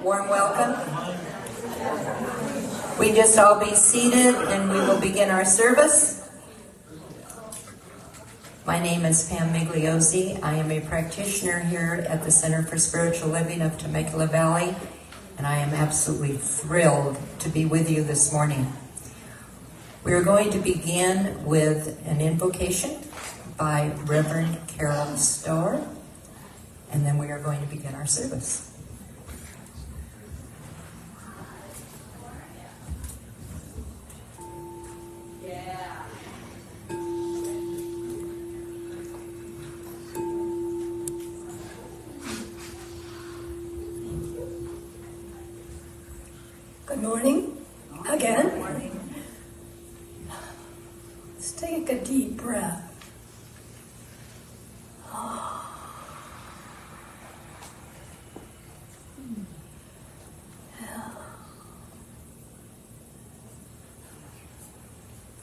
Warm welcome. We just all be seated and we will begin our service. My name is Pam Migliosi. I am a practitioner here at the Center for Spiritual Living of Temecula Valley, and I am absolutely thrilled to be with you this morning. We are going to begin with an invocation by Reverend Carol Stower, and then we are going to begin our service. Good morning again. Let's take a deep breath.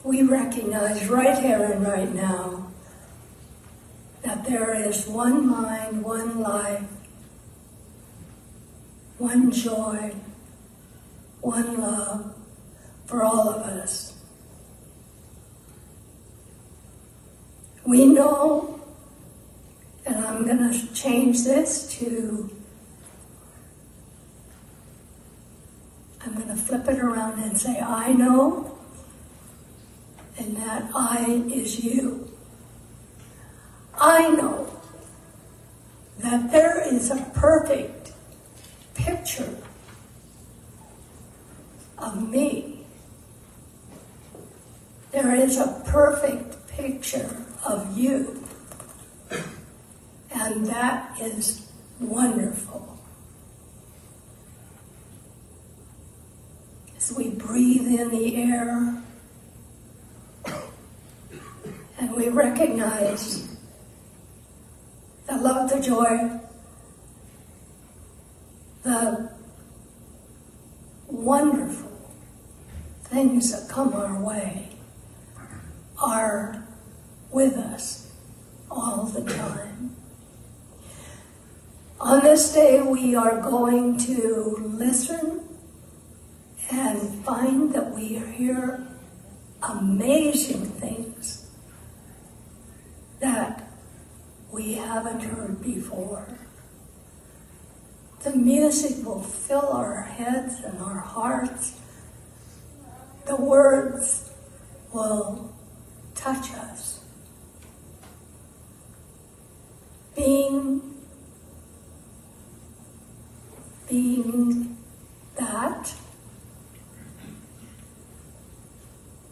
We recognize right here and right now that there is one mind, one life, one joy, one love for all of us. We know, and I'm going to change this to, I'm going to flip it around and say, I know, and that I is you. I know that there is a perfect picture of me. There is a perfect picture of you. And that is wonderful. As we breathe in the air and we recognize the love, the joy, the wonderful things that come our way are with us all the time. On this day, we are going to listen and find that we hear amazing things that we haven't heard before. The music will fill our heads and our hearts. The words will touch us. Being that,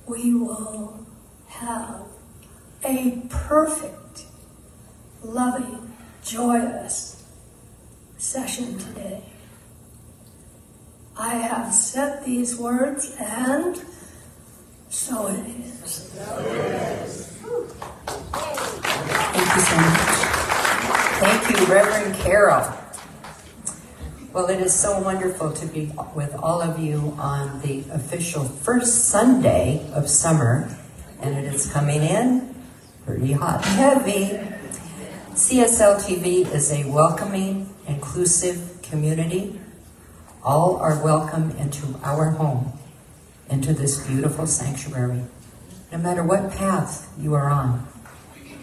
we will have a perfect, loving, joyous session today. I have said these words, and so it is. Thank you so much. Thank you, Reverend Carol. Well, it is so wonderful to be with all of you on the official first Sunday of summer, and it is coming in pretty hot and heavy. CSL TV is a welcoming, inclusive community. All are welcome into our home, into this beautiful sanctuary. No matter what path you are on,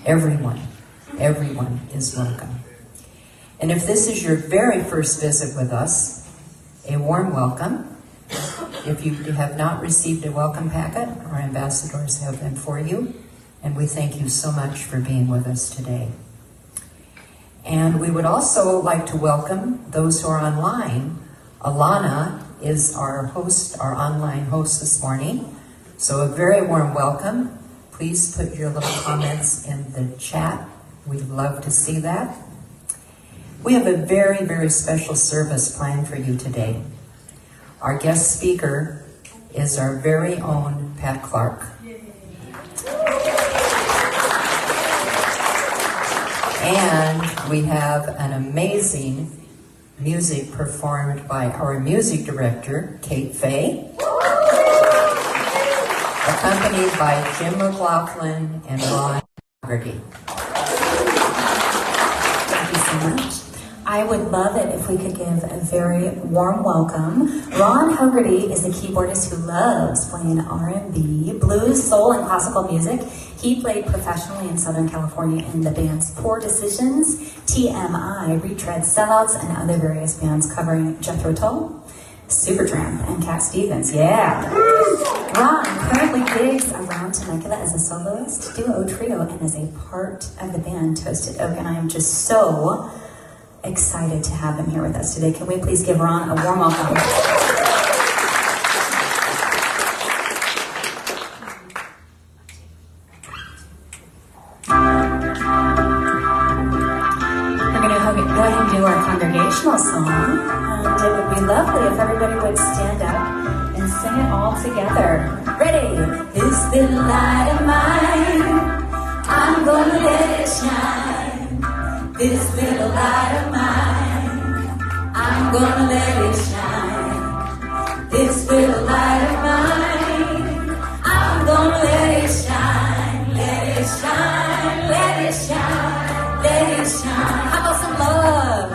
everyone is welcome. And if this is your very first visit with us, a warm welcome. If you have not received a welcome packet, our ambassadors have them for you, and we thank you so much for being with us today. And we would also like to welcome those who are online. Alana is our host, our online host this morning. So a very warm welcome. Please put your little comments in the chat. We'd love to see that. We have a very, very special service planned for you today. Our guest speaker is our very own Pat Clark. And we have an amazing music performed by our music director, Kate Fay, accompanied by Jim McLaughlin and Ron Haggerty. Thank you so much. I would love it if we could give a very warm welcome. Ron Hogarty is a keyboardist who loves playing R&B, blues, soul, and classical music. He played professionally in Southern California in the bands Poor Decisions, TMI, Retread, Sellouts, and other various bands covering Jethro Tull, Supertramp, and Cat Stevens. Yeah! Ron currently gigs around Temecula as a soloist, duo, trio, and as a part of the band Toasted Oak, and I am just so excited to have him here with us today. Can we please give Ron a warm welcome? We're going to go ahead and do our congregational song, and it would be lovely if everybody would stand up and sing it all together. Ready? This little light of mine, I'm gonna let it shine. This little light of mine, I'm gonna let it shine. This little light of mine, I'm gonna let it shine. Let it shine, let it shine, let it shine. How about some love?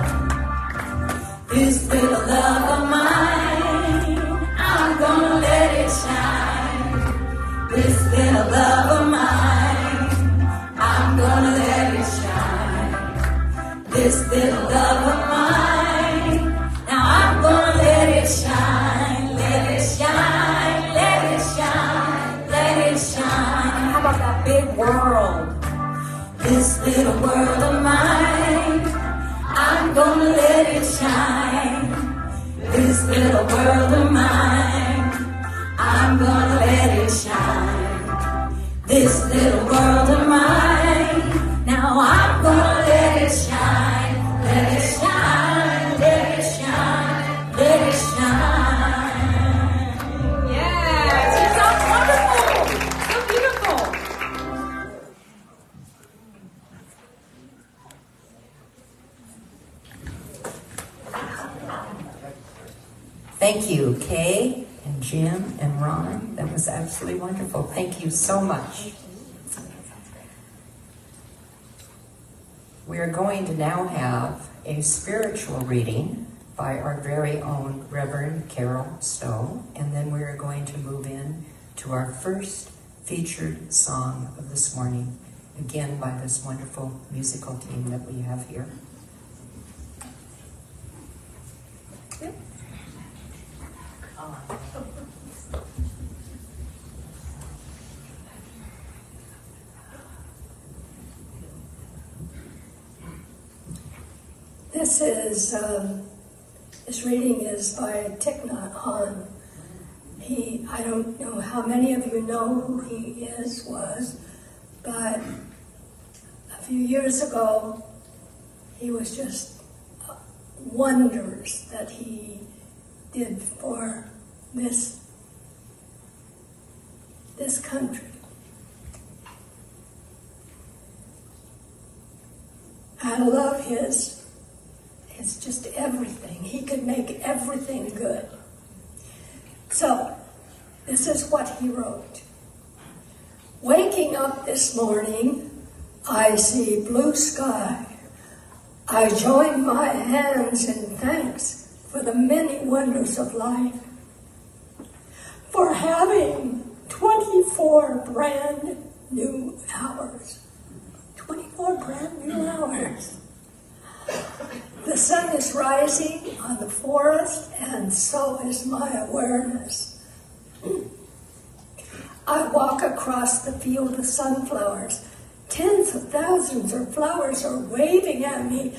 This little love of mine, I'm gonna let it shine. This little love of mine, I'm gonna let it shine. This little love of mine, now I'm gonna let it shine, let it shine, let it shine, let it shine. How about that big world? This little world of mine, I'm gonna let it shine. This little world of mine, I'm gonna let it shine. This little world of mine, now I'm gonna let it shine. Let it shine, let it shine, let it shine. Yes, you sound wonderful. So beautiful. Thank you, Kay and Jim and Ron. That was absolutely wonderful. Thank you so much. We are going to now have a spiritual reading by our very own Reverend Carol Stowe, and then we are going to move in to our first featured song of this morning, again by this wonderful musical team that we have here. This reading is by Thich Nhat Hanh. I don't know how many of you know who he was, but a few years ago, he was just wonders that he did for this country. I love it's just everything. He could make everything good. So, this is what he wrote. Waking up this morning, I see blue sky. I join my hands in thanks for the many wonders of life. For having 24 brand new hours. 24 brand new hours. The sun is rising on the forest, and so is my awareness. I walk across the field of sunflowers. Tens of thousands of flowers are waving at me.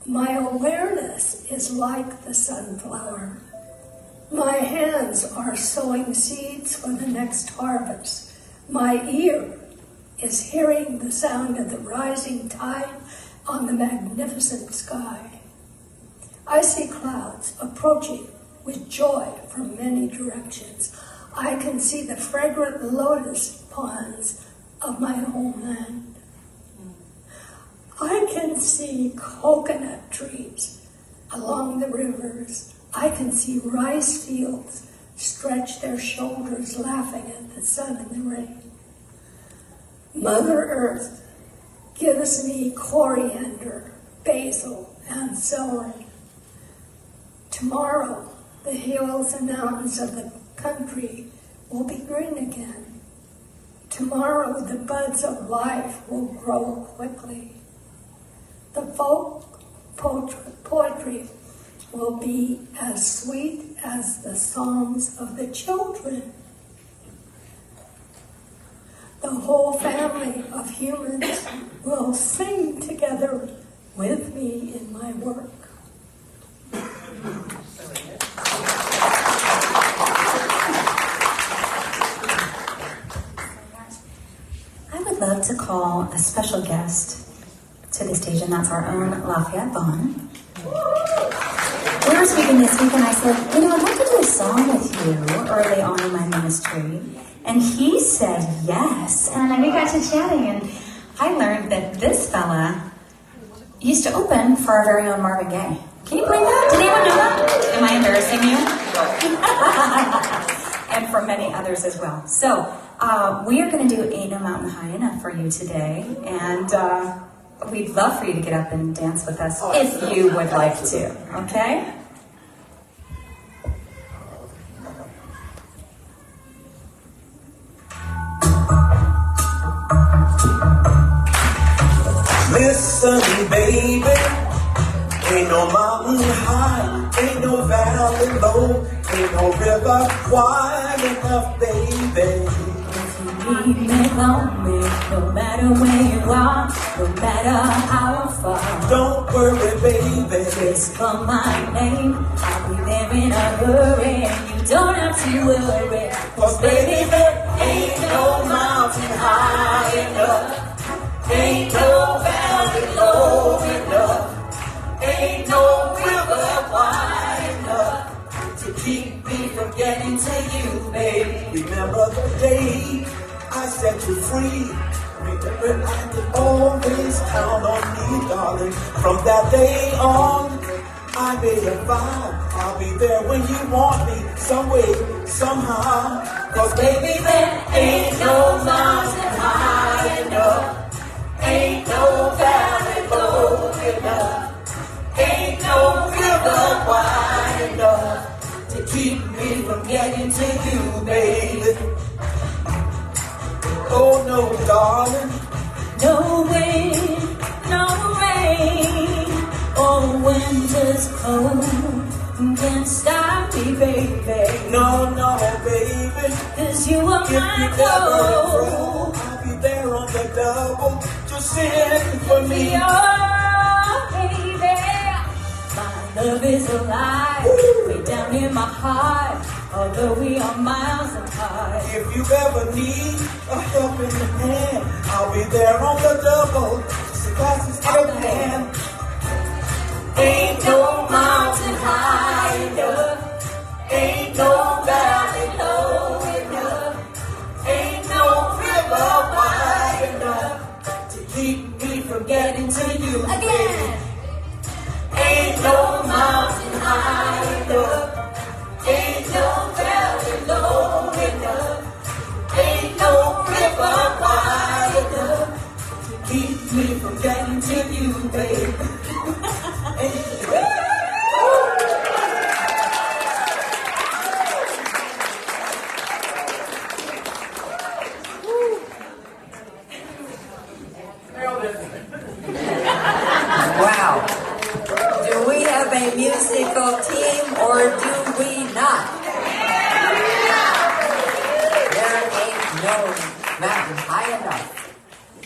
My awareness is like the sunflower. My hands are sowing seeds for the next harvest. My ear is hearing the sound of the rising tide on the magnificent sky. I see clouds approaching with joy from many directions. I can see the fragrant lotus ponds of my homeland. I can see coconut trees along the rivers. I can see rice fields stretch their shoulders laughing at the sun and the rain. Mother Earth gives me coriander, basil, and so on. Tomorrow, the hills and mountains of the country will be green again. Tomorrow, the buds of life will grow quickly. The folk poetry will be as sweet as the songs of the children. The whole family of humans will sing together with me in my work. I would love to call a special guest to the stage, and that's our own Lafayette Vaughn. We were speaking this week, and I said, I'd like to do a song with you early on in my ministry. And he said yes, and we got to chatting, and I learned that this fella used to open for our very own Marvin Gaye. Can you believe that? Did anyone know that? Am I embarrassing you? And for many others as well. So, we are going to do Ain't No Mountain High Enough for you today, and we'd love for you to get up and dance with us if you would like to, okay? Listen, baby, ain't no mountain high, ain't no valley low, ain't no river wide enough, baby. If you need me, call me, no matter where you are, no matter how far. Don't worry, baby, Just call my name, I'll be there in a hurry, and you don't have to worry. 'cause baby, there ain't no mountain high enough, ain't no valley low enough, ain't no river wide enough to keep me from getting to you, baby. Remember the day I set you free. Remember I could always count on me, darling. From that day on, I made a vow. I'll be there when you want me, some way, somehow. 'Cause baby, there ain't no mountain high enough, ain't no valley low enough, ain't no river wide enough to keep me from getting to you, baby. Oh no, darling, No wind, no rain, or winter's cold can stop me, baby. no, baby. 'Cause you are If you my ever goal. roll, I'll be there on the double. Just sing for me. Oh, baby, my love is alive, way down in my heart, although we are miles apart. If you ever need a helping hand, I'll be there on the double. Just the glasses in hand. Ain't no mountain high enough, ain't no valley low enough, ain't no river wide enough to keep me from getting to you Again. Ain't no mountain high enough, ain't no valley low enough, ain't no river wide enough to keep me from getting to you, baby. Wow. Do we have a musical team or do we not? There ain't no mountain high enough.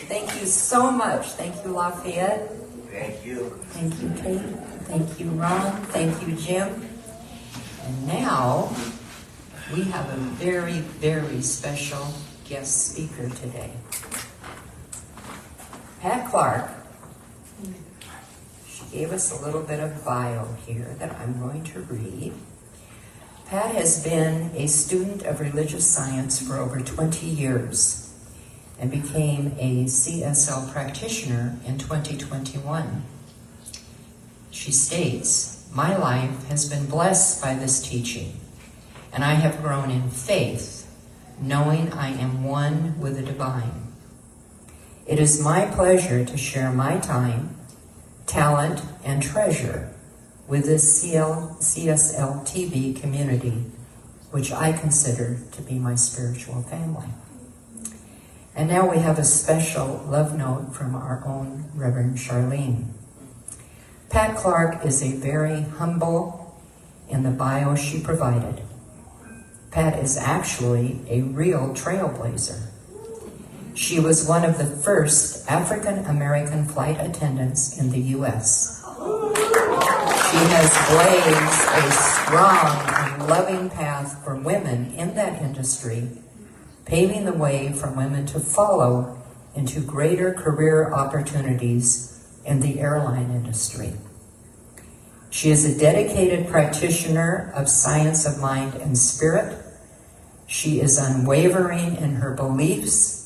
Thank you so much. Thank you, Lafayette. Thank you. Thank you, Kate. Thank you, Ron. Thank you, Jim. And now we have a very, very special guest speaker today. Pat Clark. She gave us a little bit of bio here that I'm going to read. Pat has been a student of religious science for over 20 years and became a CSL practitioner in 2021. She states, "My life has been blessed by this teaching, and I have grown in faith, knowing I am one with the divine. It is my pleasure to share my time, talent, and treasure with this CSL TV community, which I consider to be my spiritual family. And now we have a special love note from our own Reverend Charlene. Pat Clark is a very humble in the bio she provided. Pat is actually a real trailblazer. She was one of the first African-American flight attendants in the U.S. She has blazed a strong and loving path for women in that industry, paving the way for women to follow into greater career opportunities in the airline industry. She is a dedicated practitioner of science of mind and spirit. She is unwavering in her beliefs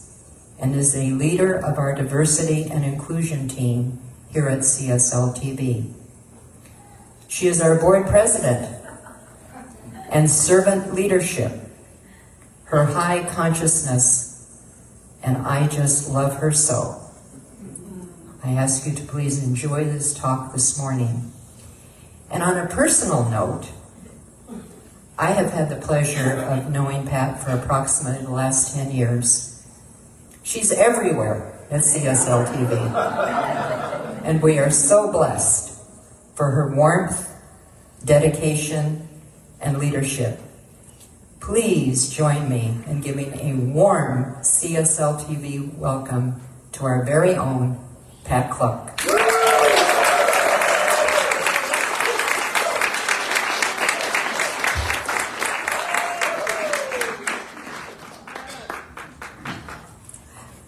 and is a leader of our diversity and inclusion team here at CSL TV. She is our board president and servant leadership, her high consciousness, and I just love her so. I ask you to please enjoy this talk this morning. And on a personal note, I have had the pleasure of knowing Pat for approximately the last 10 years. She's everywhere at CSL TV. And we are so blessed for her warmth, dedication, and leadership. Please join me in giving a warm CSL TV welcome to our very own Pat Clark.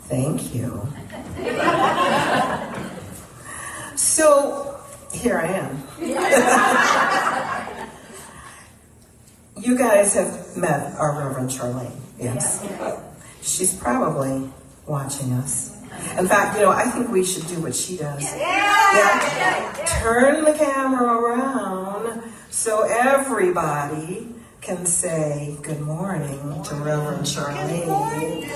Thank you. So, here I am. You guys have met our Reverend Charlene, yes? She's probably watching us. In fact, I think we should do what she does. Yeah. Turn the camera around so everybody can say good morning to Reverend Charlene.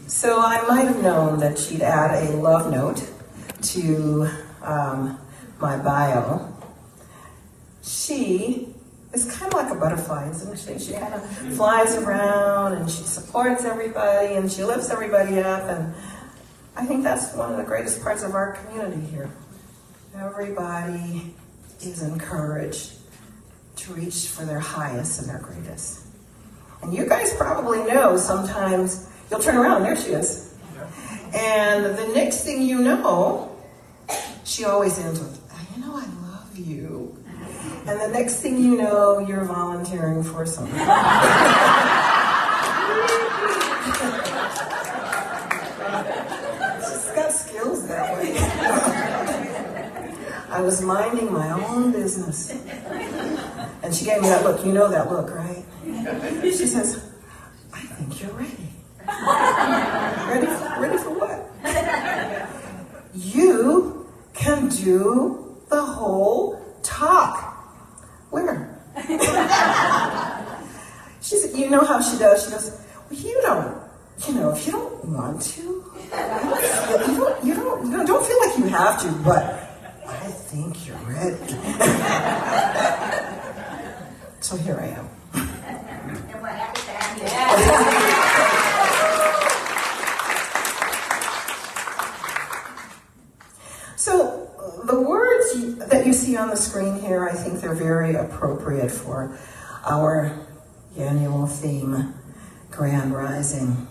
So I might have known that she'd add a love note to my bio. She is kind of like a butterfly, isn't she? She kind of flies around and she supports everybody and she lifts everybody up, and I think that's one of the greatest parts of our community here. Everybody is encouraged to reach for their highest and their greatest. And you guys probably know sometimes you'll turn around, there she is. And the next thing you know, she always ends with, I love you. And the next thing you know, you're volunteering for something. That way. I was minding my own business. And she gave me that look. You know that look, right? She says, I think you're ready. Ready for what? You can do the whole talk. Where? She said, you know how she does? She goes, well, you don't. If you don't want to, you don't feel like you have to, but I think you're ready. So here I am. And what happened? So the words that you see on the screen here, I think they're very appropriate for our annual theme, Grand Rising.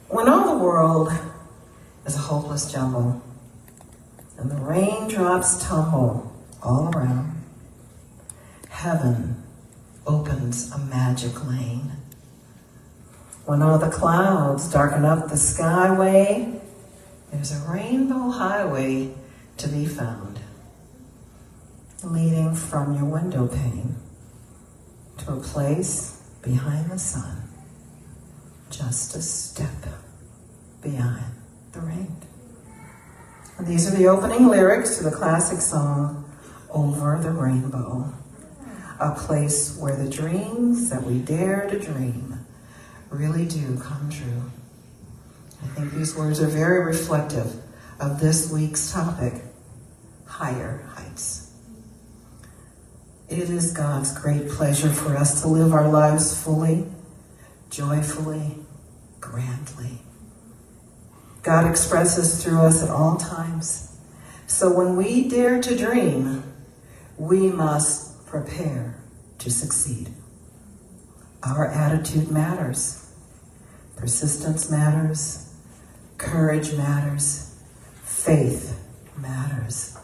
When all the world is a hopeless jumble, and the raindrops tumble all around, heaven opens a magic lane. When all the clouds darken up the skyway, there's a rainbow highway to be found, leading from your window pane to a place behind the sun, just a step beyond the rain. And these are the opening lyrics to the classic song, Over the Rainbow. a place where the dreams that we dare to dream really do come true. I think these words are very reflective of this week's topic, higher heights. It is God's great pleasure for us to live our lives fully, joyfully, grandly. God expresses through us at all times. So when we dare to dream, we must prepare to succeed. Our attitude matters. Persistence matters. Courage matters. Faith matters.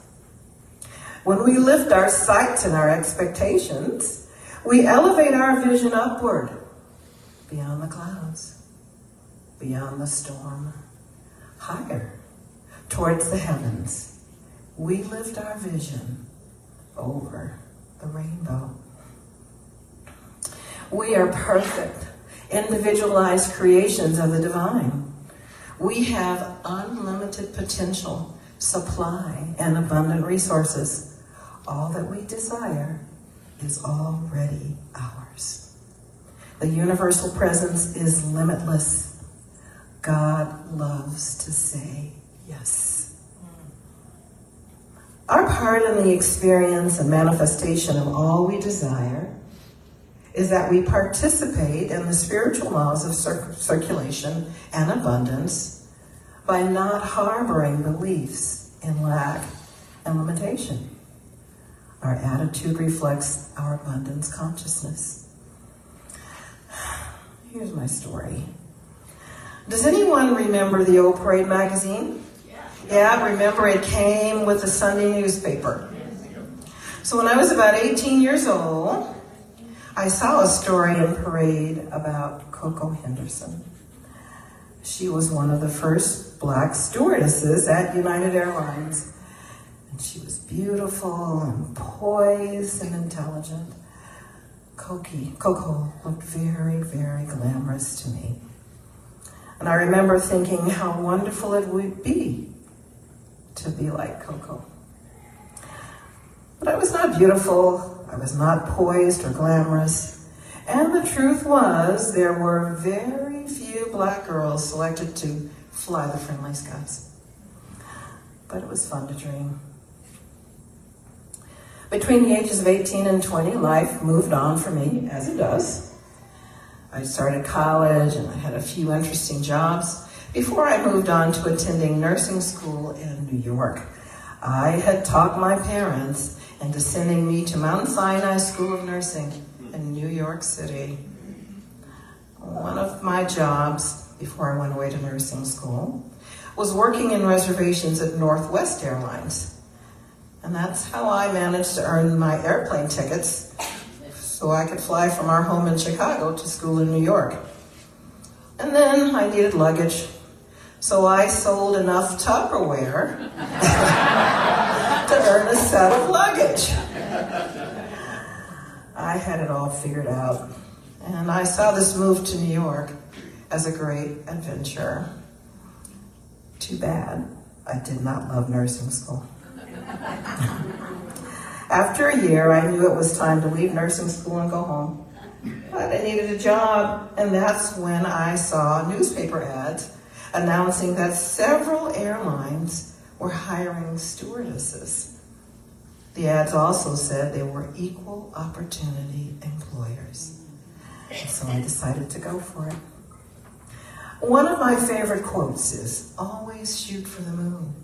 When we lift our sights and our expectations, we elevate our vision upward, beyond the clouds, beyond the storm, higher, towards the heavens. We lift our vision over the rainbow. We are perfect, individualized creations of the divine. We have unlimited potential, supply, and abundant resources. All that we desire is already ours. The universal presence is limitless. God loves to say yes. Our part in the experience and manifestation of all we desire is that we participate in the spiritual laws of circulation and abundance by not harboring beliefs in lack and limitation. Our attitude reflects our abundance consciousness. Here's my story. Does anyone remember the old Parade magazine? Yeah, remember it came with the Sunday newspaper. So when I was about 18 years old, I saw a story in Parade about Coco Henderson. She was one of the first black stewardesses at United Airlines. And she was beautiful and poised and intelligent. Coco looked very, very glamorous to me. And I remember thinking how wonderful it would be to be like Coco. But I was not beautiful, I was not poised or glamorous, and the truth was there were very few black girls selected to fly the friendly skies. But it was fun to dream. Between the ages of 18 and 20, life moved on for me, as it does. I started college and I had a few interesting jobs before I moved on to attending nursing school in New York. I had talked my parents into sending me to Mount Sinai School of Nursing in New York City. One of my jobs before I went away to nursing school was working in reservations at Northwest Airlines. And that's how I managed to earn my airplane tickets so I could fly from our home in Chicago to school in New York. And then I needed luggage, so I sold enough Tupperware to earn a set of luggage. I had it all figured out, and I saw this move to New York as a great adventure. Too bad I did not love nursing school. After a year, I knew it was time to leave nursing school and go home. But I needed a job, and that's when I saw newspaper ads announcing that several airlines were hiring stewardesses. The ads also said they were equal opportunity employers. And so I decided to go for it. One of my favorite quotes is, "Always shoot for the moon.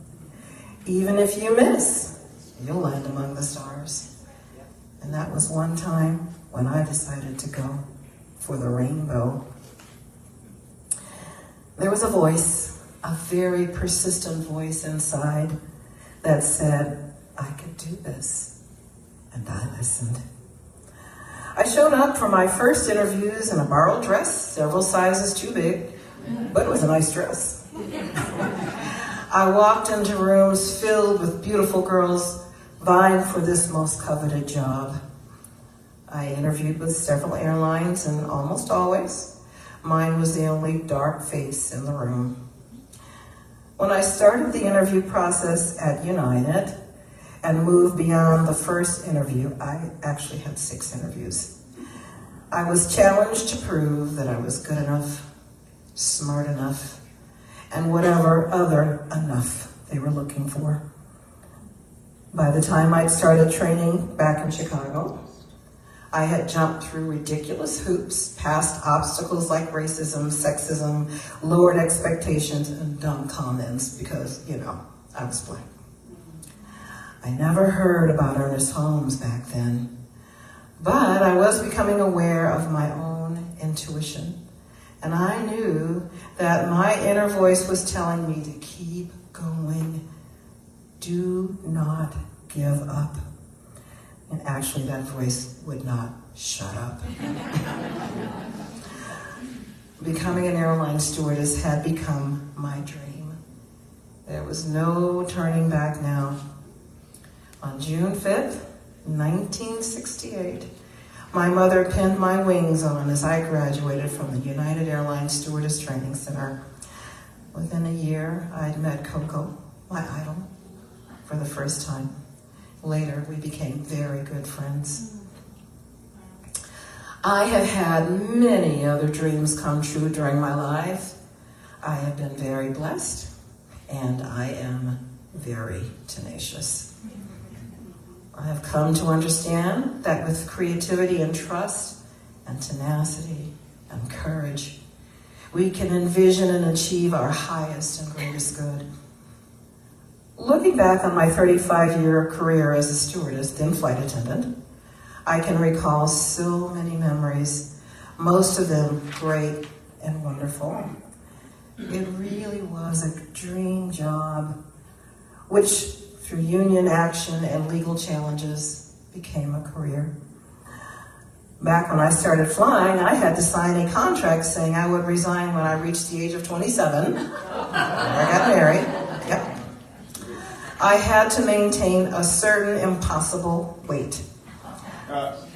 Even if you miss, you'll land among the stars." And that was one time when I decided to go for the rainbow. There was a voice, a very persistent voice inside that said, "I could do this." And I listened. I showed up for my first interviews in a borrowed dress, several sizes too big, but it was a nice dress. I walked into rooms filled with beautiful girls vying for this most coveted job. I interviewed with several airlines, and almost always, mine was the only dark face in the room. When I started the interview process at United, and move beyond the first interview. I actually had 6 interviews. I was challenged to prove that I was good enough, smart enough, and whatever other enough they were looking for. By the time I'd started training back in Chicago, I had jumped through ridiculous hoops, past obstacles like racism, sexism, lowered expectations, and dumb comments because, I was black. I never heard about Ernest Holmes back then, but I was becoming aware of my own intuition, and I knew that my inner voice was telling me to keep going. Do not give up. And actually, that voice would not shut up. Becoming an airline stewardess had become my dream. There was no turning back now. On June 5th, 1968, my mother pinned my wings on as I graduated from the United Airlines Stewardess Training Center. Within a year, I'd met Coco, my idol, for the first time. Later, we became very good friends. I have had many other dreams come true during my life. I have been very blessed, and I am very tenacious. I have come to understand that with creativity and trust and tenacity and courage, we can envision and achieve our highest and greatest good. Looking back on my 35-year career as a stewardess, then flight attendant, I can recall so many memories, most of them great and wonderful. It really was a dream job, which through union action and legal challenges became a career. Back when I started flying, I had to sign a contract saying I would resign when I reached the age of 27. I got married. Yep. I had to maintain a certain impossible weight.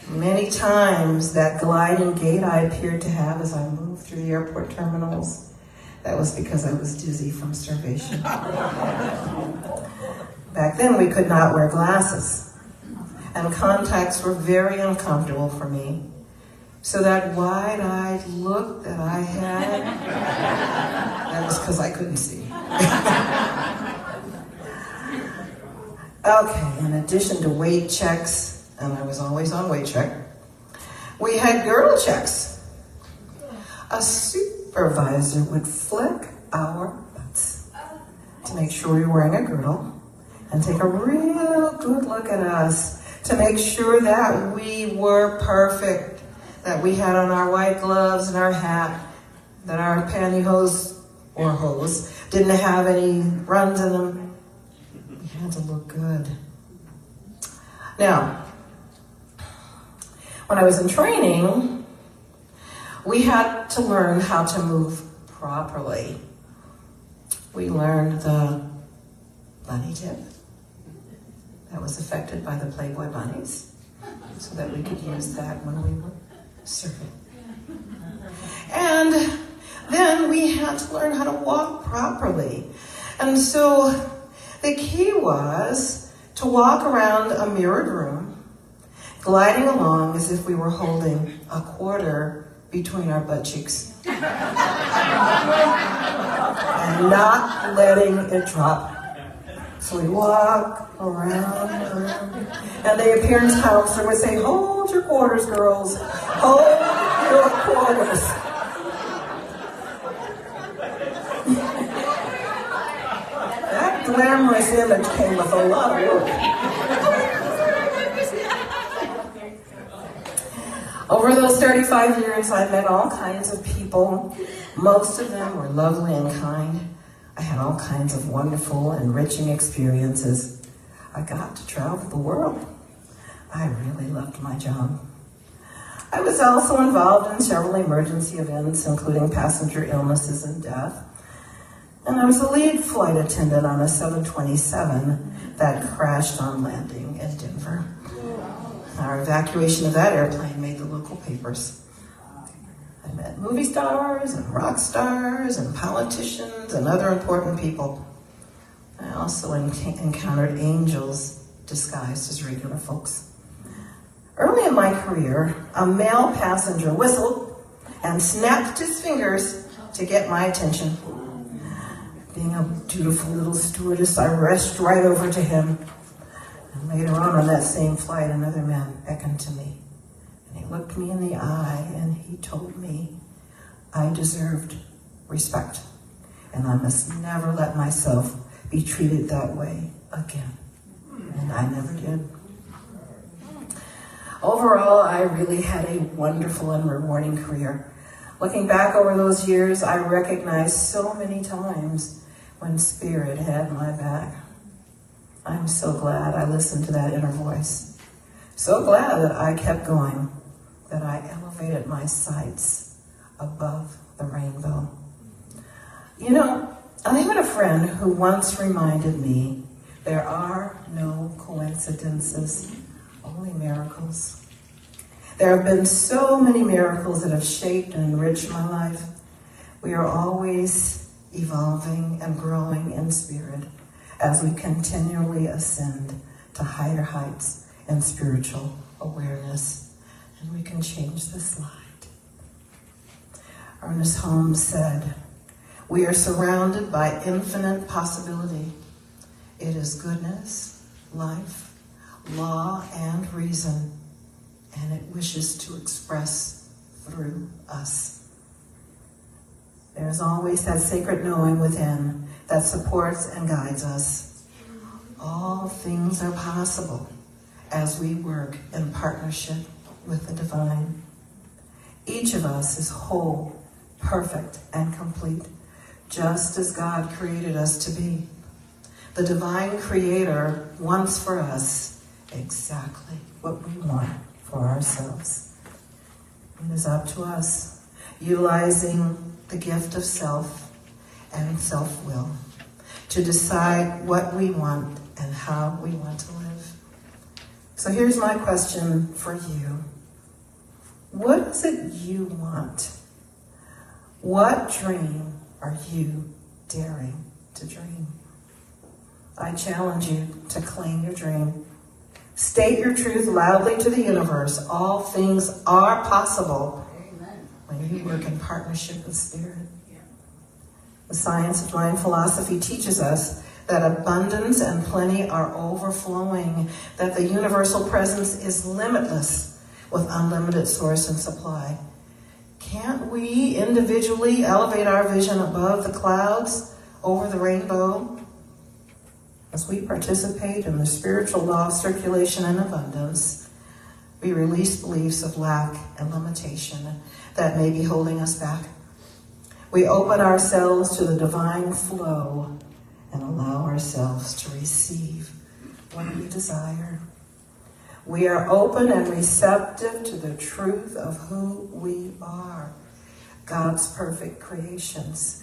Many times that gliding gait I appeared to have as I moved through the airport terminals, that was because I was dizzy from starvation. Back then we could not wear glasses, and contacts were very uncomfortable for me. So that wide-eyed look that I had, that was because I couldn't see. Okay, in addition to weight checks, and I was always on weight check, we had girdle checks. A supervisor would flick our butts to make sure we were wearing a girdle and take a real good look at us to make sure that we were perfect, that we had on our white gloves and our hat, that our pantyhose or hose didn't have any runs in them. We had to look good. Now, when I was in training, we had to learn how to move properly. We learned the bunny tip that was affected by the Playboy bunnies so that we could use that when we were surfing. And then we had to learn how to walk properly. And so the key was to walk around a mirrored room, gliding along as if we were holding a quarter between our butt cheeks. And not letting it drop. So we walk around, and the appearance counselor would say, "Hold your quarters, girls. Hold your quarters." That glamorous image came with a lot of work. Over those 35 years, I met all kinds of people. Most of them were lovely and kind. I had all kinds of wonderful, enriching experiences. I got to travel the world. I really loved my job. I was also involved in several emergency events, including passenger illnesses and death. And I was the lead flight attendant on a 727 that crashed on landing in Denver. Our evacuation of that airplane made the local papers. I met movie stars and rock stars and politicians and other important people. I also encountered angels disguised as regular folks. Early in my career, a male passenger whistled and snapped his fingers to get my attention. Being a dutiful little stewardess, I rushed right over to him. And later on that same flight, another man beckoned to me. And he looked me in the eye and he told me I deserved respect. And I must never let myself be treated that way again. And I never did. Overall, I really had a wonderful and rewarding career. Looking back over those years, I recognized so many times when Spirit had my back. I'm so glad I listened to that inner voice. So glad that I kept going, that I elevated my sights above the rainbow. You know, I had a friend who once reminded me there are no coincidences, only miracles. There have been so many miracles that have shaped and enriched my life. We are always evolving and growing in spirit as we continually ascend to higher heights and spiritual awareness. And we can change this light. Ernest Holmes said, "We are surrounded by infinite possibility. It is goodness, life, law, and reason, and it wishes to express through us." There is always that sacred knowing within that supports and guides us. All things are possible as we work in partnership with the divine. Each of us is whole, perfect, and complete, just as God created us to be. The divine creator wants for us exactly what we want for ourselves. It is up to us, utilizing the gift of self and self-will, to decide what we want and how we want to live. So here's my question for you. What is it you want? What dream are you daring to dream? I challenge you to claim your dream. State your truth loudly to the universe. All things are possible when you work in partnership with Spirit. The science of mind philosophy teaches us that abundance and plenty are overflowing, that the universal presence is limitless with unlimited source and supply. Can't we individually elevate our vision above the clouds, over the rainbow? As we participate in the spiritual law of circulation and abundance, we release beliefs of lack and limitation that may be holding us back. We open ourselves to the divine flow and allow ourselves to receive what we desire. We are open and receptive to the truth of who we are, God's perfect creations,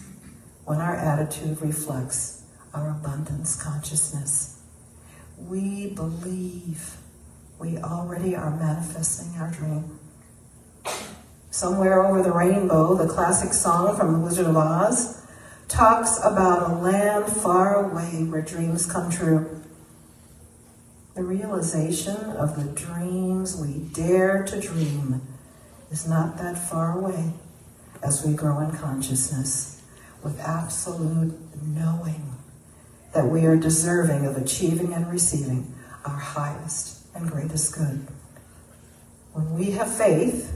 when our attitude reflects our abundance consciousness. We believe we already are manifesting our dream. Somewhere Over the Rainbow, the classic song from The Wizard of Oz, talks about a land far away where dreams come true. The realization of the dreams we dare to dream is not that far away as we grow in consciousness with absolute knowing that we are deserving of achieving and receiving our highest and greatest good. When we have faith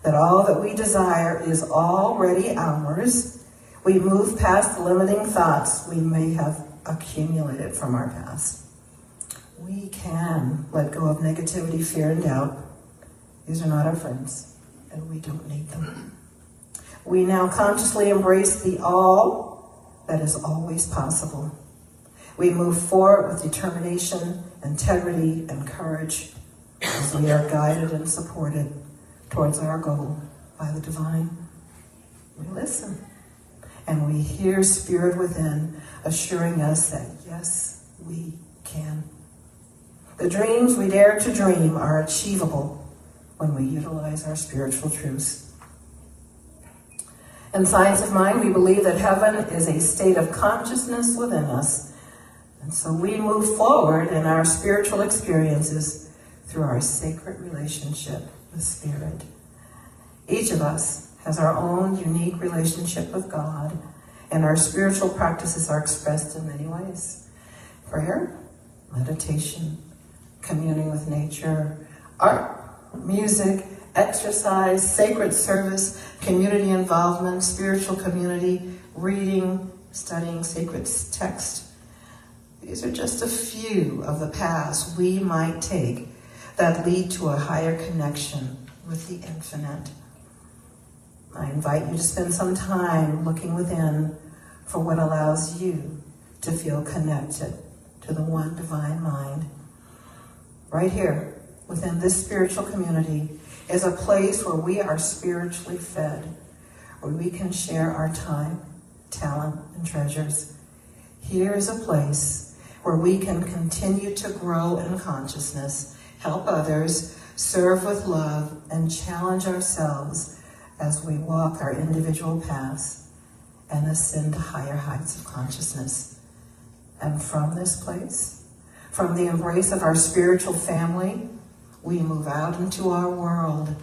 that all that we desire is already ours, we move past the limiting thoughts we may have accumulated from our past. We can let go of negativity, fear, and doubt. These are not our friends, and we don't need them. We now consciously embrace the all that is always possible. We move forward with determination, integrity, and courage as we are guided and supported towards our goal by the divine. We listen, and we hear Spirit within assuring us that yes, we can. The dreams we dare to dream are achievable when we utilize our spiritual truths. In Science of Mind, we believe that heaven is a state of consciousness within us And so we move forward in our spiritual experiences through our sacred relationship with Spirit. Each of us has our own unique relationship with God, and our spiritual practices are expressed in many ways. Prayer, meditation, communing with nature, art, music, exercise, sacred service, community involvement, spiritual community, reading, studying sacred text. These are just a few of the paths we might take that lead to a higher connection with the infinite. I invite you to spend some time looking within for what allows you to feel connected to the one divine mind. Right here, within this spiritual community, is a place where we are spiritually fed, where we can share our time, talent, and treasures. Here is a place where we can continue to grow in consciousness, help others, serve with love, and challenge ourselves as we walk our individual paths and ascend to higher heights of consciousness. And from this place, from the embrace of our spiritual family, we move out into our world,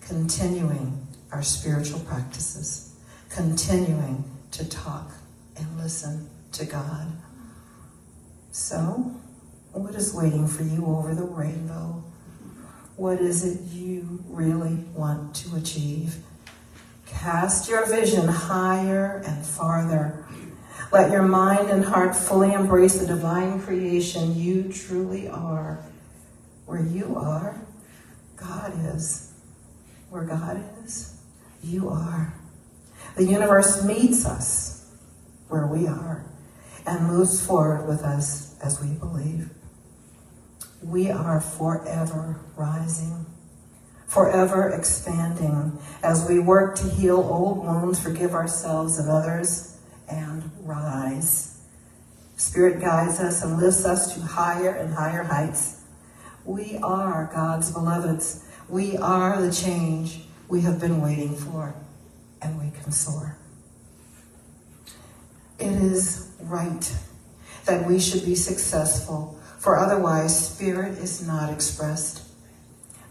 continuing our spiritual practices, continuing to talk and listen to God. So, what is waiting for you over the rainbow? What is it you really want to achieve? Cast your vision higher and farther. Let your mind and heart fully embrace the divine creation you truly are. Where you are, God is. Where God is, you are. The universe meets us where we are and moves forward with us as we believe. We are forever rising, forever expanding as we work to heal old wounds, forgive ourselves and others, and rise. Spirit guides us and lifts us to higher and higher heights. We are God's beloveds. We are the change we have been waiting for, and we can soar. It is right that we should be successful, for otherwise spirit is not expressed.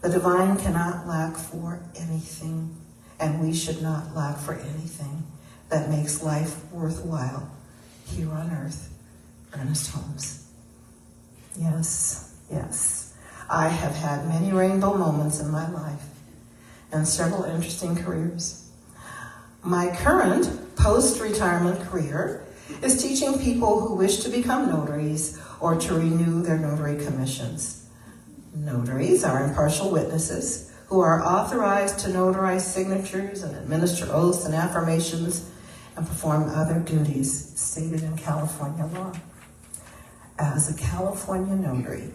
The divine cannot lack for anything, and we should not lack for anything that makes life worthwhile here on earth. Ernest Holmes. Yes, yes. I have had many rainbow moments in my life and several interesting careers. My current post-retirement career is teaching people who wish to become notaries or to renew their notary commissions. Notaries are impartial witnesses who are authorized to notarize signatures and administer oaths and affirmations and perform other duties stated in California law. As a California notary,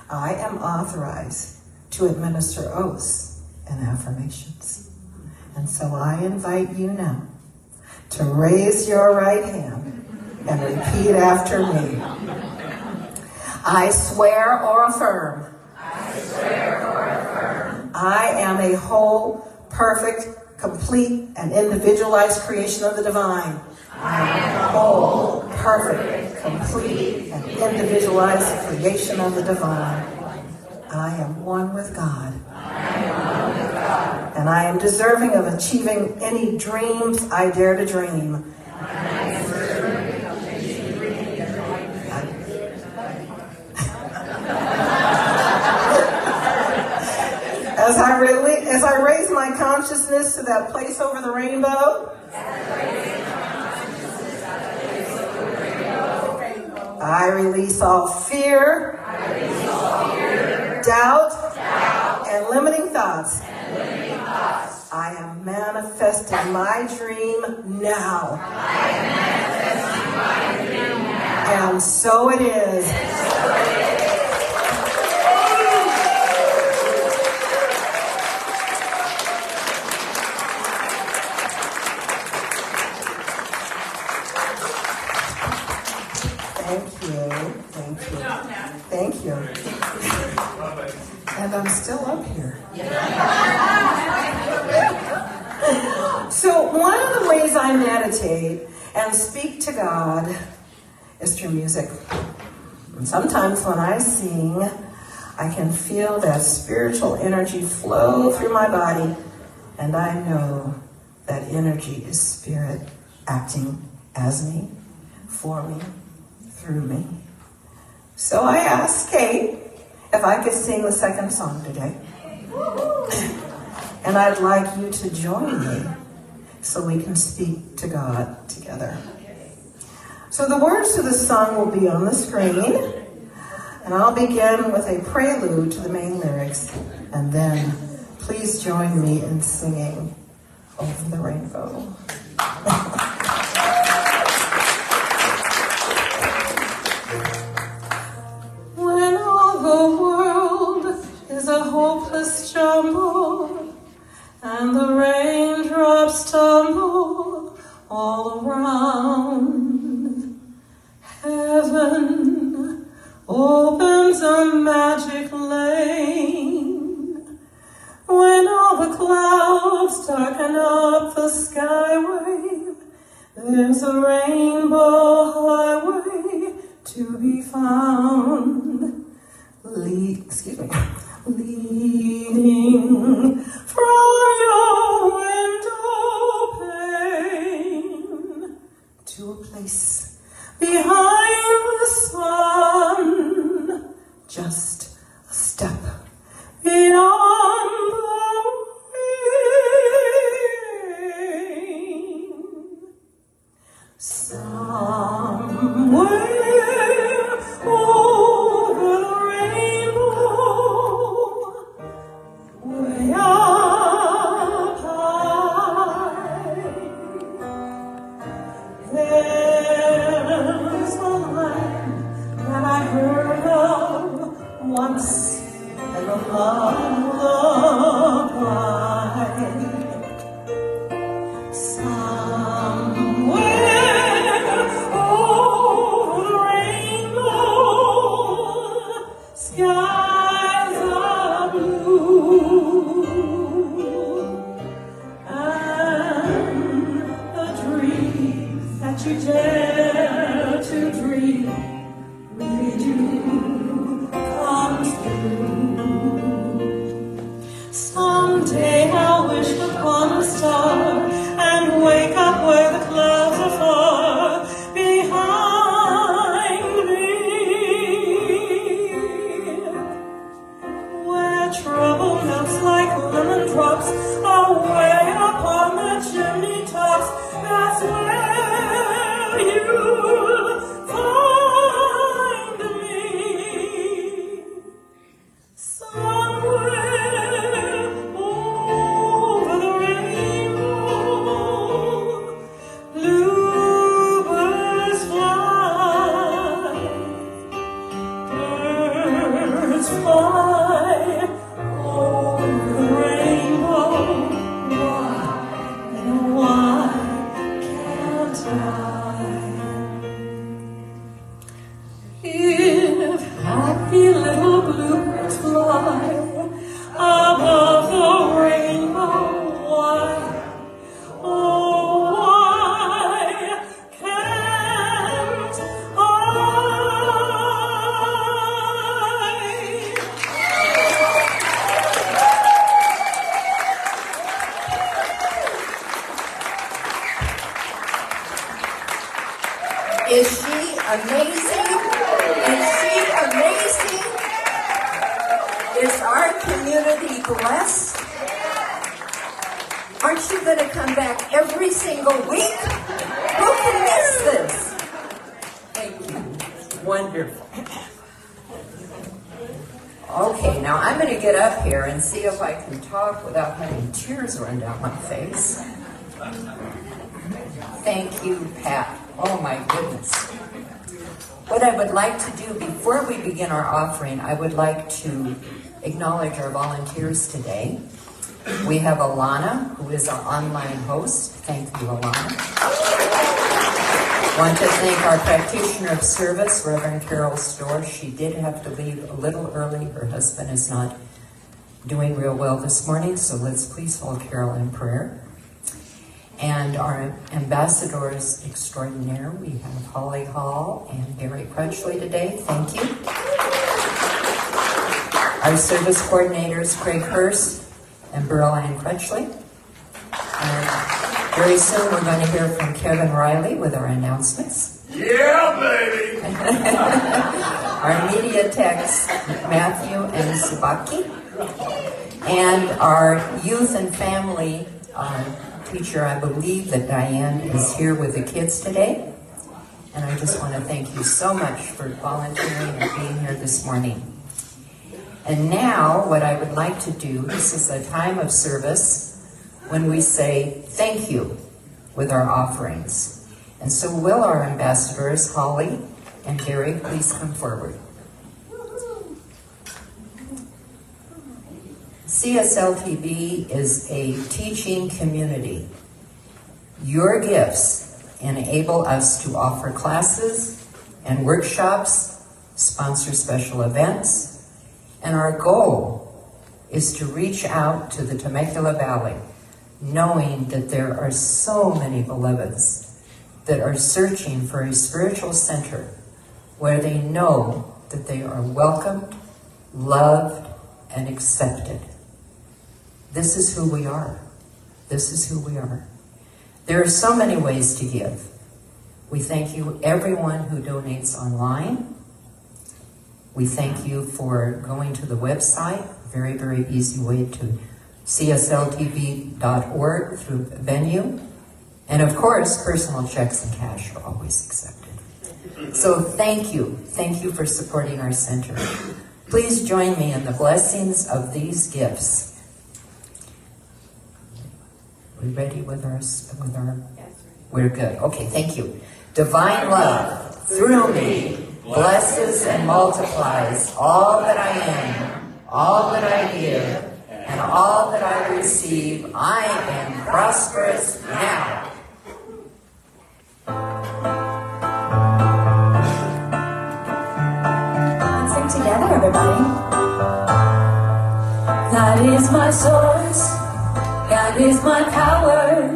I am authorized to administer oaths and affirmations. And so I invite you now to raise your right hand and repeat after me. I swear or affirm. I swear or affirm. I am a whole, perfect, complete, and individualized creation of the divine. I am a whole, Perfect, complete, and individualized creation of the divine. I am one with God. And I am deserving of achieving any dreams I dare to dream. As I raise my consciousness to that place over the rainbow, I release all fear, doubt, and limiting thoughts. I am manifesting my dream now. And so it is. Thank you. And I'm still up here. So one of the ways I meditate and speak to God is through music. And sometimes when I sing, I can feel that spiritual energy flow through my body, and I know that energy is spirit acting as me, for me, through me. So I asked Kate if I could sing the second song today. And I'd like you to join me so we can speak to God together. So the words to the song will be on the screen, and I'll begin with a prelude to the main lyrics, and then please join me in singing Over the Rainbow. When all the world is a hopeless jumble, and the raindrops tumble all around, heaven opens a magic lane. When all the clouds darken up the skyway, there's a rainbow highway to be found. Leading from your window pane to a place behind the sun, just a step beyond the rain. Somewhere over the rainbow, way up high, there's a land that I heard of once in a lullaby. Somewhere over the rainbow, skies are blue, and the dreams that you dare to dream really do come true. Someday I'll wish upon a star and wake up where the clouds are far behind me, where trouble melts like lemon drops away upon the chimney tops. That's where you'll find me. Somewhere over the rainbow, bluebirds fly, birds fly over the rainbow. Why can't I? If happy little bluebirds fly above the rainbow, why, oh, why can't I? Is she amazing? Is she amazing? Is our community blessed? Aren't you going to come back every single week? Who can miss this? Thank you. Wonderful. Okay, now I'm going to get up here and see if I can talk without having tears run down my face. Thank you, Pat. Oh my goodness. What I would like to do before we begin our offering, I would like to acknowledge our volunteers today. We have Alana, who is our online host. Thank you, Alana. I want to thank our practitioner of service, Reverend Carol Storr. She did have to leave a little early. Her husband is not doing real well this morning, so let's please hold Carol in prayer. And our ambassadors extraordinaire, we have Holly Hall and Gary Crutchley today. Thank you. Our service coordinators, Craig Hurst and Burl Ann Crutchley. And very soon we're going to hear from Kevin Riley with our announcements. Yeah, baby! Our media techs, Matthew and Sabaki. And our youth and family teacher, I believe that Diane is here with the kids today. And I just want to thank you so much for volunteering and being here this morning. And now, what I would like to do, this is a time of service when we say thank you with our offerings. And so will our ambassadors, Holly and Gary, please come forward. CSLTV is a teaching community. Your gifts enable us to offer classes and workshops, sponsor special events, and our goal is to reach out to the Temecula Valley, knowing that there are so many beloveds that are searching for a spiritual center where they know that they are welcomed, loved, and accepted. This is who we are. This is who we are. There are so many ways to give. We thank you, everyone who donates online. We thank you for going to the website, very, very easy way to csltv.org through Venue. And of course, personal checks and cash are always accepted. So thank you. Thank you for supporting our center. Please join me in the blessings of these gifts. We ready with our? We're good. Okay, thank you. Divine love through me blesses and multiplies all that I am, all that I give, and all that I receive. I am prosperous now. Let's sing together, everybody. God is my source. God is my power.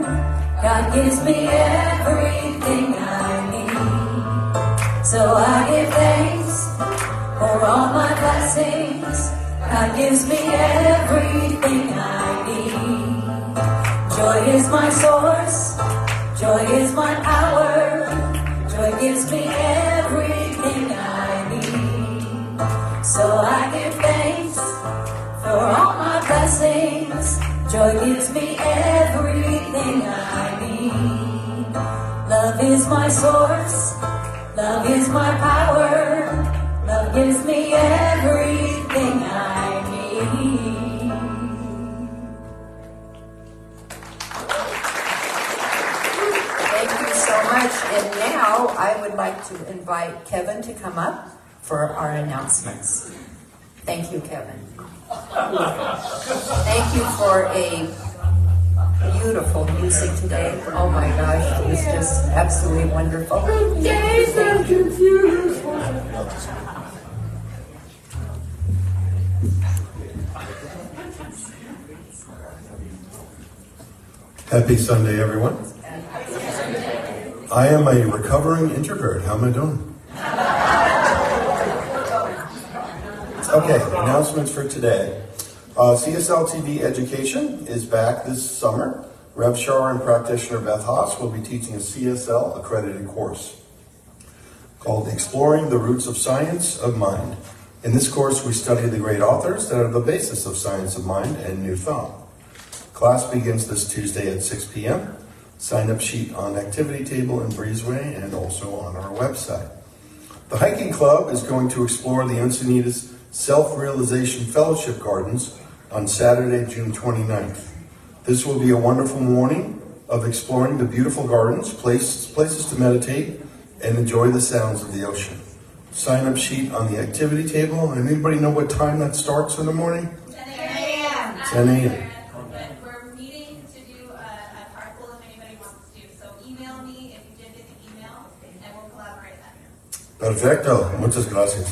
God gives me everything I need. So I give thanks for all my blessings. God gives me everything I need. Joy is my source. Joy is my power. Joy gives me everything I need. So I give thanks for all my blessings. Joy gives me everything I need. Love is my source. Love is my power. Love gives me everything I need. Thank you so much. And now I would like to invite Kevin to come up for our announcements. Thank you, Kevin. Thank you for a beautiful music today. Oh my gosh, it was just absolutely wonderful. Thank you. Happy Sunday, everyone. I am a recovering introvert. How am I doing? Okay, announcements for today. CSL TV Education is back this summer. Rev Shar and Practitioner Beth Haas will be teaching a CSL accredited course called Exploring the Roots of Science of Mind. In this course, we study the great authors that are the basis of science of mind and new thought. Class begins this Tuesday at 6 p.m. Sign-up sheet on activity table in Breezeway and also on our website. The Hiking Club is going to explore the Encinitas Self-Realization Fellowship Gardens on Saturday, June 29th. This will be a wonderful morning of exploring the beautiful gardens, places to meditate, and enjoy the sounds of the ocean. Sign-up sheet on the activity table. Anybody know what time that starts in the morning? 10 a.m. 10 a.m. We're meeting to do a carpool if anybody wants to. So email me if you did get the email, and we'll collaborate that. Perfecto. Muchas gracias.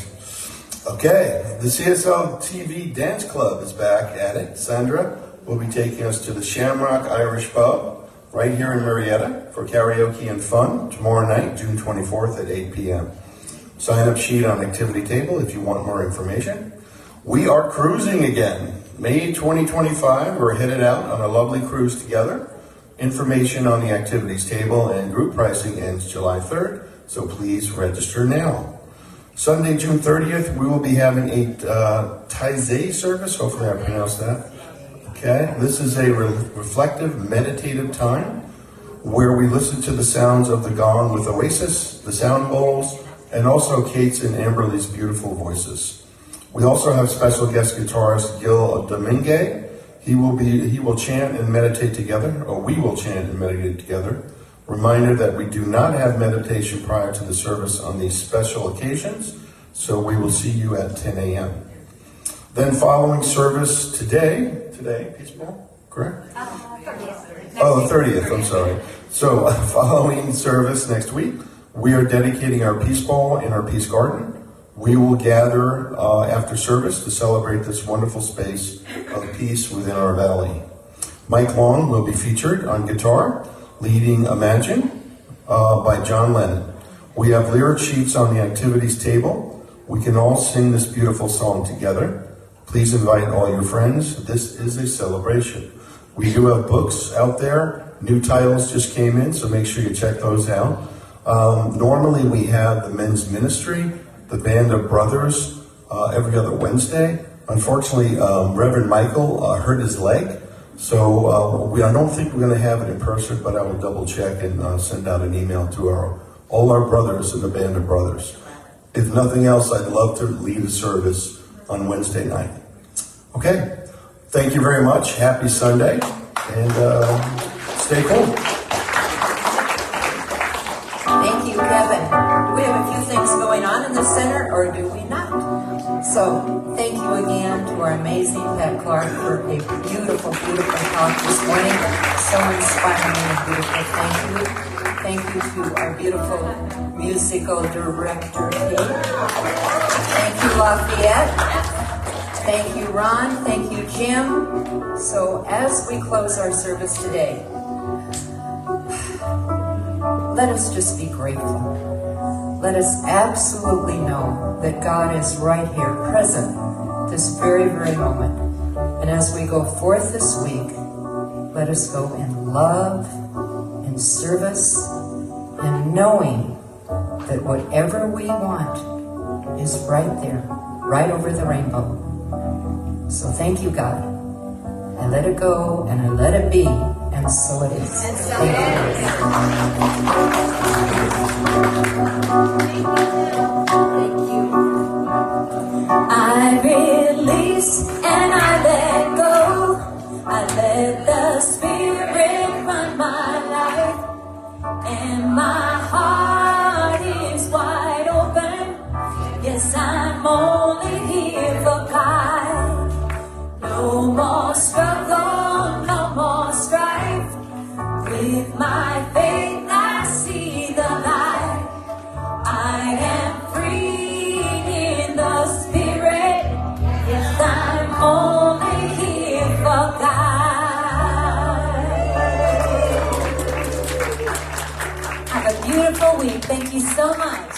Okay, the CSL TV Dance Club is back at it. Sandra will be taking us to the Shamrock Irish Pub right here in Marietta for karaoke and fun tomorrow night, June 24th at 8 p.m. Sign up sheet on activity table if you want more information. We are cruising again. May 2025, we're headed out on a lovely cruise together. Information on the activities table and group pricing ends July 3rd, so please register now. Sunday, June 30th, we will be having a Taizé service. Hopefully I pronounced that. Okay, this is a reflective, meditative time where we listen to the sounds of the gong with Oasis, the sound bowls, and also Kate's and Amberly's beautiful voices. We also have special guest guitarist Gil Domingue. He will chant and meditate together, or we will chant and meditate together. Reminder that we do not have meditation prior to the service on these special occasions, so we will see you at 10 a.m. Then following service today, Peace Bowl, correct? Oh, the 30th, I'm sorry. So following service next week, we are dedicating our Peace Bowl in our Peace Garden. We will gather after service to celebrate this wonderful space of peace within our valley. Mike Long will be featured on guitar, leading Imagine by John Lennon. We have lyric sheets on the activities table. We can all sing this beautiful song together. Please invite all your friends. This is a celebration. We do have books out there. New titles just came in, so make sure you check those out. Normally we have the men's ministry, the Band of Brothers, every other Wednesday. Unfortunately, Reverend Michael hurt his leg, so I don't think we're going to have it in person, but I will double check and send out an email to all our brothers in the Band of Brothers. If nothing else, I'd love to lead a service on Wednesday night. Okay, thank you very much. Happy Sunday, and stay cool. Thank you, Kevin. Do we have a few things going on in the center, or do we not? So, thank you again to our amazing Pat Clark for a beautiful, beautiful talk this morning. So inspiring and beautiful. Thank you. Thank you to our beautiful musical director, Kate. Thank you, Lafayette. Thank you, Ron. Thank you, Jim. So, as we close our service today, let us just be grateful. Let us absolutely know that God is right here, present, this very, very moment. And as we go forth this week, let us go in love, in service, and knowing that whatever we want is right there, right over the rainbow. So thank you, God. I let it go, and I let it be, and so it is. Thank you. I release and I let go. I let the Spirit run my life, and my heart is wide open. Yes, I'm only here for God. No more struggle, no more strife. With my faith I see the light. I am free in the Spirit. Yes, I'm only here for God. Have a beautiful week. Thank you so much.